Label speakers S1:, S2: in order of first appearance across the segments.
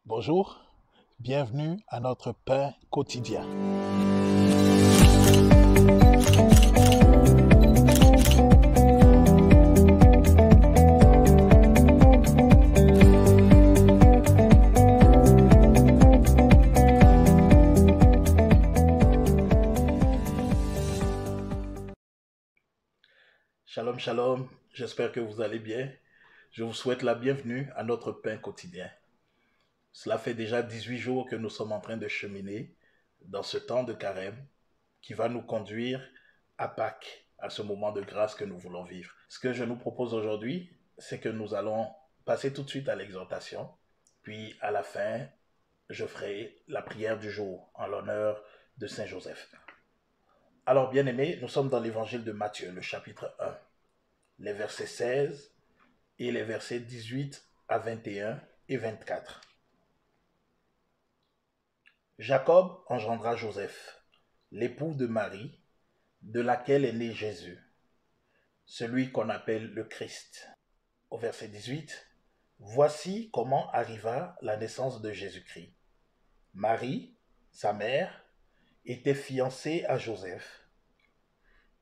S1: Bonjour, bienvenue à notre pain quotidien. Shalom, shalom, j'espère que vous allez bien. Je vous souhaite la bienvenue à notre pain quotidien. Cela fait déjà 18 jours que nous sommes en train de cheminer dans ce temps de carême qui va nous conduire à Pâques, à ce moment de grâce que nous voulons vivre. Ce que je nous propose aujourd'hui, c'est que nous allons passer tout de suite à l'exhortation, puis à la fin, je ferai la prière du jour en l'honneur de Saint Joseph. Alors, bien-aimés, nous sommes dans l'évangile de Matthieu, le chapitre 1, les versets 16 et les versets 18 à 21 et 24. Jacob engendra Joseph, l'époux de Marie, de laquelle est né Jésus, celui qu'on appelle le Christ. Au verset 18, voici comment arriva la naissance de Jésus-Christ. Marie, sa mère, était fiancée à Joseph.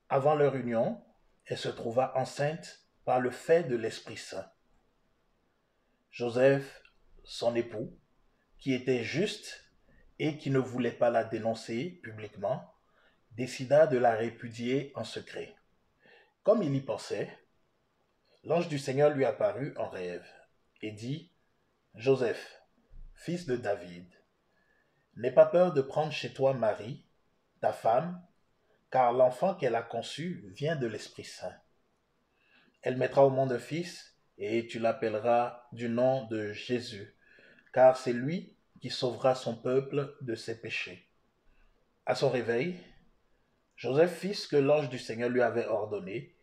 S1: Avant leur union, elle se trouva enceinte par le fait de l'Esprit Saint. Joseph, son époux, qui était juste et qui ne voulait pas la dénoncer publiquement, décida de la répudier en secret. Comme il y pensait, l'ange du Seigneur lui apparut en rêve et dit, « Joseph, fils de David, n'aie pas peur de prendre chez toi Marie, ta femme, car l'enfant qu'elle a conçu vient de l'Esprit Saint. Elle mettra au monde un fils, et tu l'appelleras du nom de Jésus, car c'est lui qui sauvera son peuple de ses péchés. » À son réveil, Joseph fit ce que l'ange du Seigneur lui avait ordonné,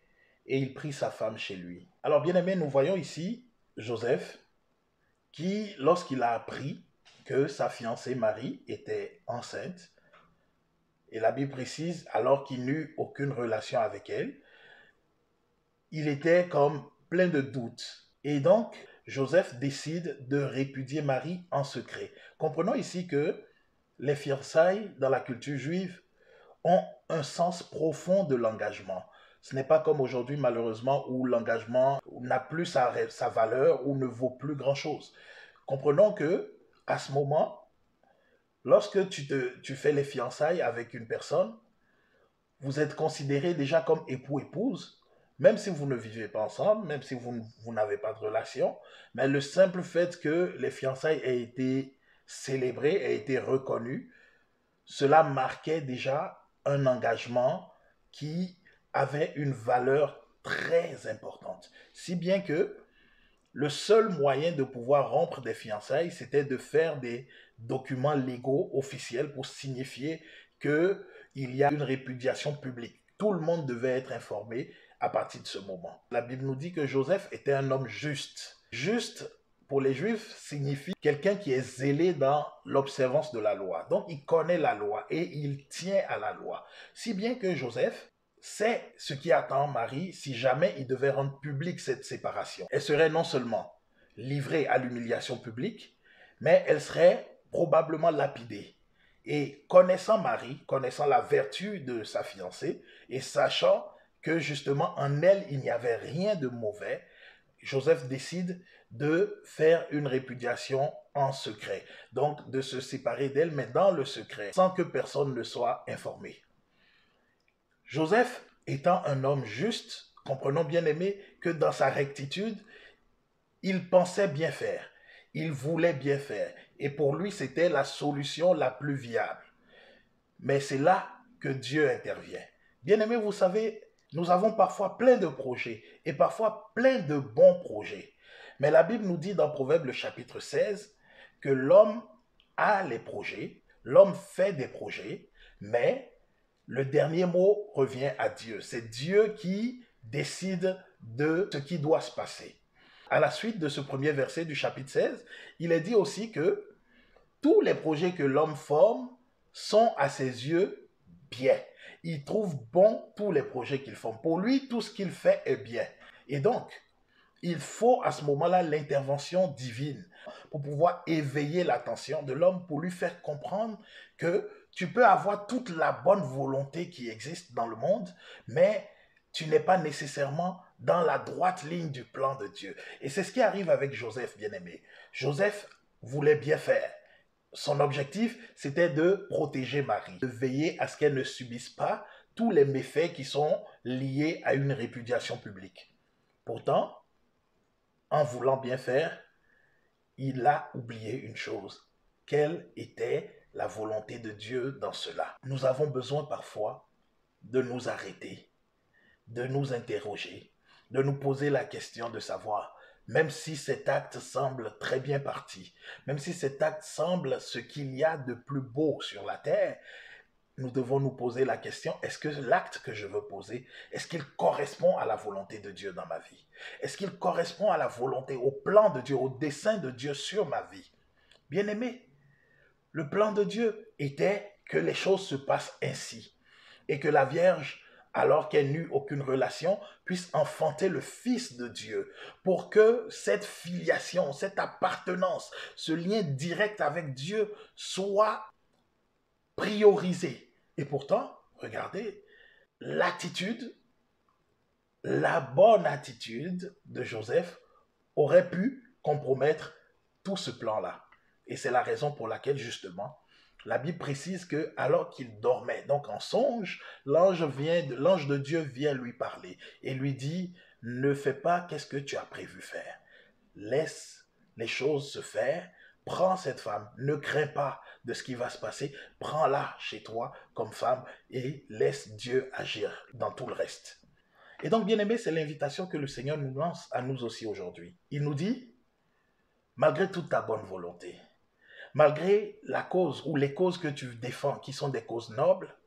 S1: et il prit sa femme chez lui. Alors, bien-aimés, nous voyons ici Joseph qui, lorsqu'il a appris que sa fiancée Marie était enceinte, et la Bible précise, alors qu'il n'eut aucune relation avec elle, il était comme plein de doutes. Et donc, Joseph décide de répudier Marie en secret. Comprenons ici que les fiançailles dans la culture juive ont un sens profond de l'engagement. Ce n'est pas comme aujourd'hui, malheureusement, où l'engagement n'a plus sa valeur ou ne vaut plus grand-chose. Comprenons que, à ce moment, lorsque tu fais les fiançailles avec une personne, vous êtes considéré déjà comme époux-épouse, même si vous ne vivez pas ensemble, même si vous n'avez pas de relation, mais le simple fait que les fiançailles aient été célébrées, aient été reconnues, cela marquait déjà un engagement qui avait une valeur très importante. Si bien que le seul moyen de pouvoir rompre des fiançailles, c'était de faire des documents légaux officiels pour signifier qu'il y a une répudiation publique. Tout le monde devait être informé à partir de ce moment. La Bible nous dit que Joseph était un homme juste. Juste, pour les Juifs, signifie quelqu'un qui est zélé dans l'observance de la loi. Donc, il connaît la loi et il tient à la loi. Si bien que Joseph sait ce qui attend Marie si jamais il devait rendre publique cette séparation. Elle serait non seulement livrée à l'humiliation publique, mais elle serait probablement lapidée. Et connaissant Marie, connaissant la vertu de sa fiancée, et sachant que justement en elle il n'y avait rien de mauvais, Joseph décide de faire une répudiation en secret. Donc de se séparer d'elle, mais dans le secret, sans que personne ne soit informé. Joseph étant un homme juste, comprenons bien aimé que dans sa rectitude, il pensait bien faire, il voulait bien faire, et pour lui c'était la solution la plus viable. Mais c'est là que Dieu intervient. Bien aimé, vous savez, nous avons parfois plein de projets, et parfois plein de bons projets. Mais la Bible nous dit dans Proverbes le chapitre 16, que l'homme a les projets, l'homme fait des projets, mais le dernier mot revient à Dieu. C'est Dieu qui décide de ce qui doit se passer. À la suite de ce premier verset du chapitre 16, il est dit aussi que tous les projets que l'homme forme sont à ses yeux bien. Il trouve bon tous les projets qu'il forme. Pour lui, tout ce qu'il fait est bien. Et donc, Il faut à ce moment-là l'intervention divine pour pouvoir éveiller l'attention de l'homme, pour lui faire comprendre que tu peux avoir toute la bonne volonté qui existe dans le monde, mais tu n'es pas nécessairement dans la droite ligne du plan de Dieu. Et c'est ce qui arrive avec Joseph, bien-aimé. Joseph voulait bien faire. Son objectif, c'était de protéger Marie, de veiller à ce qu'elle ne subisse pas tous les méfaits qui sont liés à une répudiation publique. Pourtant, en voulant bien faire, il a oublié une chose. Quelle était la volonté de Dieu dans cela? Nous avons besoin parfois de nous arrêter, de nous interroger, de nous poser la question de savoir, même si cet acte semble très bien parti, même si cet acte semble ce qu'il y a de plus beau sur la terre, nous devons nous poser la question, est-ce que l'acte que je veux poser, est-ce qu'il correspond à la volonté de Dieu dans ma vie? Est-ce qu'il correspond à la volonté, au plan de Dieu, au dessein de Dieu sur ma vie? Bien-aimé, le plan de Dieu était que les choses se passent ainsi et que la Vierge, alors qu'elle n'eut aucune relation, puisse enfanter le Fils de Dieu pour que cette filiation, cette appartenance, ce lien direct avec Dieu soit priorisé. Et pourtant, regardez, l'attitude, la bonne attitude de Joseph aurait pu compromettre tout ce plan-là. Et c'est la raison pour laquelle, justement, la Bible précise que alors qu'il dormait, donc en songe, l'ange de Dieu vient lui parler et lui dit, ne fais pas qu'est-ce que tu as prévu faire. Laisse les choses se faire. Prends cette femme, ne crains pas de ce qui va se passer, prends-la chez toi comme femme et laisse Dieu agir dans tout le reste. Et donc, bien aimé, c'est l'invitation que le Seigneur nous lance à nous aussi aujourd'hui. Il nous dit, malgré toute ta bonne volonté, malgré la cause ou les causes que tu défends, qui sont des causes nobles,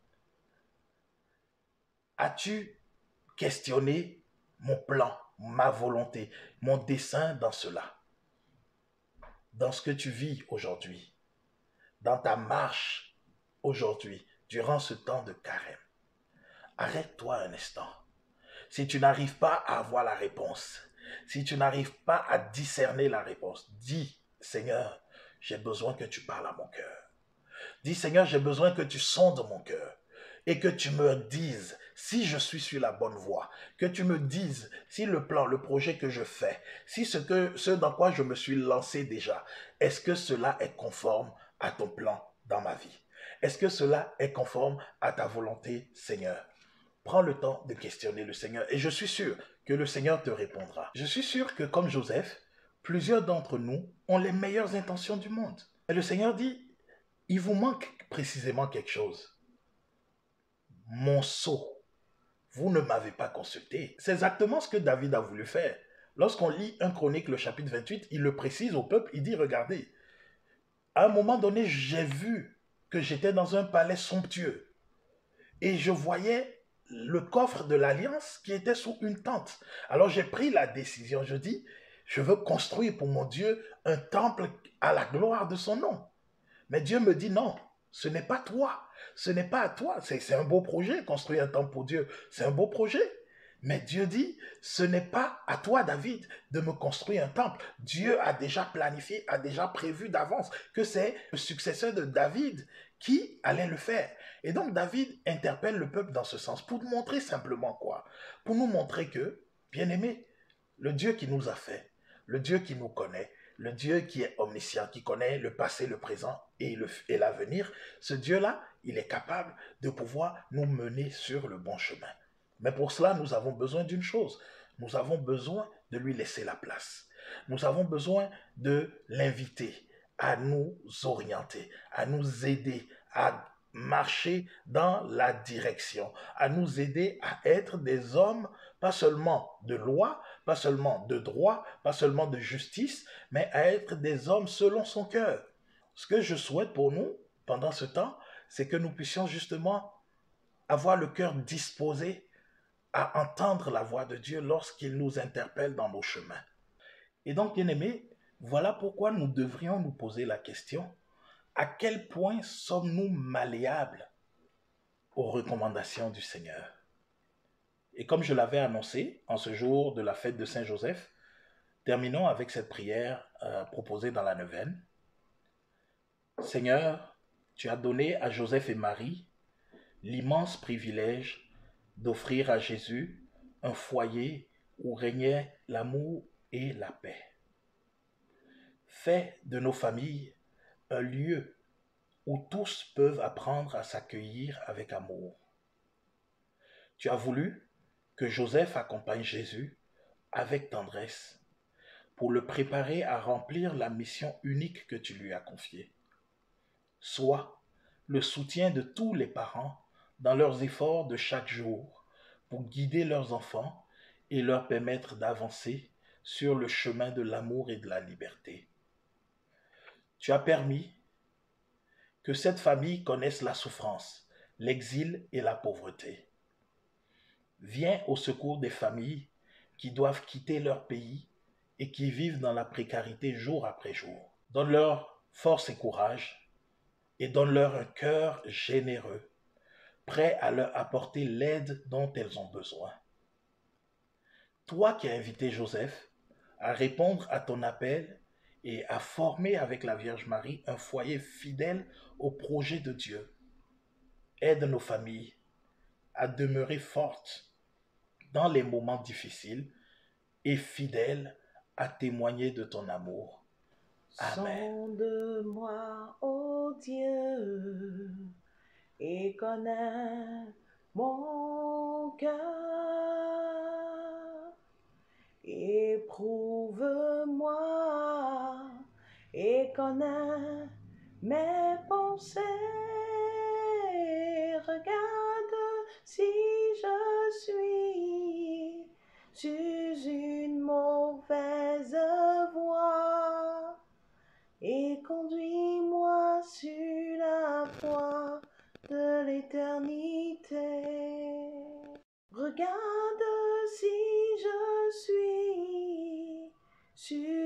S1: as-tu questionné mon plan, ma volonté, mon dessein dans cela, dans ce que tu vis aujourd'hui, dans ta marche aujourd'hui, durant ce temps de carême? Arrête-toi un instant. Si tu n'arrives pas à avoir la réponse, si tu n'arrives pas à discerner la réponse, dis, Seigneur, j'ai besoin que tu parles à mon cœur. Dis, Seigneur, j'ai besoin que tu sondes mon cœur et que tu me dises si je suis sur la bonne voie, que tu me dises si le plan, le projet que je fais, si ce dans quoi je me suis lancé déjà, est-ce que cela est conforme à ton plan dans ma vie? Est-ce que cela est conforme à ta volonté, Seigneur? Prends le temps de questionner le Seigneur et je suis sûr que le Seigneur te répondra. Je suis sûr que comme Joseph, plusieurs d'entre nous ont les meilleures intentions du monde. Et le Seigneur dit, il vous manque précisément quelque chose. Mon sceau. Vous ne m'avez pas consulté. C'est exactement ce que David a voulu faire. Lorsqu'on lit 1 Chronique, le chapitre 28, il le précise au peuple, il dit, regardez, à un moment donné, j'ai vu que j'étais dans un palais somptueux et je voyais le coffre de l'alliance qui était sous une tente. Alors j'ai pris la décision, je dis, je veux construire pour mon Dieu un temple à la gloire de son nom. Mais Dieu me dit non, ce n'est pas toi, ce n'est pas à toi. C'est un beau projet, construire un temple pour Dieu, c'est un beau projet. Mais Dieu dit, ce n'est pas à toi, David, de me construire un temple. Dieu a déjà planifié, a déjà prévu d'avance que c'est le successeur de David qui allait le faire. Et donc David interpelle le peuple dans ce sens pour nous montrer simplement quoi? Pour nous montrer que, bien aimé, le Dieu qui nous a fait, le Dieu qui nous connaît, le Dieu qui est omniscient, qui connaît le passé, le présent et l'avenir, ce Dieu-là, il est capable de pouvoir nous mener sur le bon chemin. Mais pour cela, nous avons besoin d'une chose. Nous avons besoin de lui laisser la place. Nous avons besoin de l'inviter à nous orienter, à nous aider, à marcher dans la direction, à nous aider à être des hommes, pas seulement de loi, pas seulement de droit, pas seulement de justice, mais à être des hommes selon son cœur. Ce que je souhaite pour nous, pendant ce temps, c'est que nous puissions justement avoir le cœur disposé à entendre la voix de Dieu lorsqu'il nous interpelle dans nos chemins. Et donc, bien aimés, voilà pourquoi nous devrions nous poser la question, à quel point sommes-nous malléables aux recommandations du Seigneur? Et comme je l'avais annoncé en ce jour de la fête de Saint-Joseph, Terminons avec cette prière proposée dans la neuvaine. Seigneur, tu as donné à Joseph et Marie l'immense privilège d'offrir à Jésus un foyer où régnait l'amour et la paix. Fais de nos familles un lieu où tous peuvent apprendre à s'accueillir avec amour. Tu as voulu que Joseph accompagne Jésus avec tendresse pour le préparer à remplir la mission unique que tu lui as confiée. Sois le soutien de tous les parents dans leurs efforts de chaque jour pour guider leurs enfants et leur permettre d'avancer sur le chemin de l'amour et de la liberté. Tu as permis que cette famille connaisse la souffrance, l'exil et la pauvreté. Viens au secours des familles qui doivent quitter leur pays et qui vivent dans la précarité jour après jour. Donne-leur force et courage et donne-leur un cœur généreux, prêt à leur apporter l'aide dont elles ont besoin. Toi qui as invité Joseph à répondre à ton appel et à former avec la Vierge Marie un foyer fidèle au projet de Dieu, aide nos familles à demeurer fortes dans les moments difficiles et fidèles à témoigner de ton amour. Amen.
S2: Sonde-moi, ô Dieu, et connais mon cœur. Éprouve-moi et connais mes pensées. Regarde si je suis sur une mauvaise voie et conduis-moi sur la voie de l'éternité. Regarde si je suis sur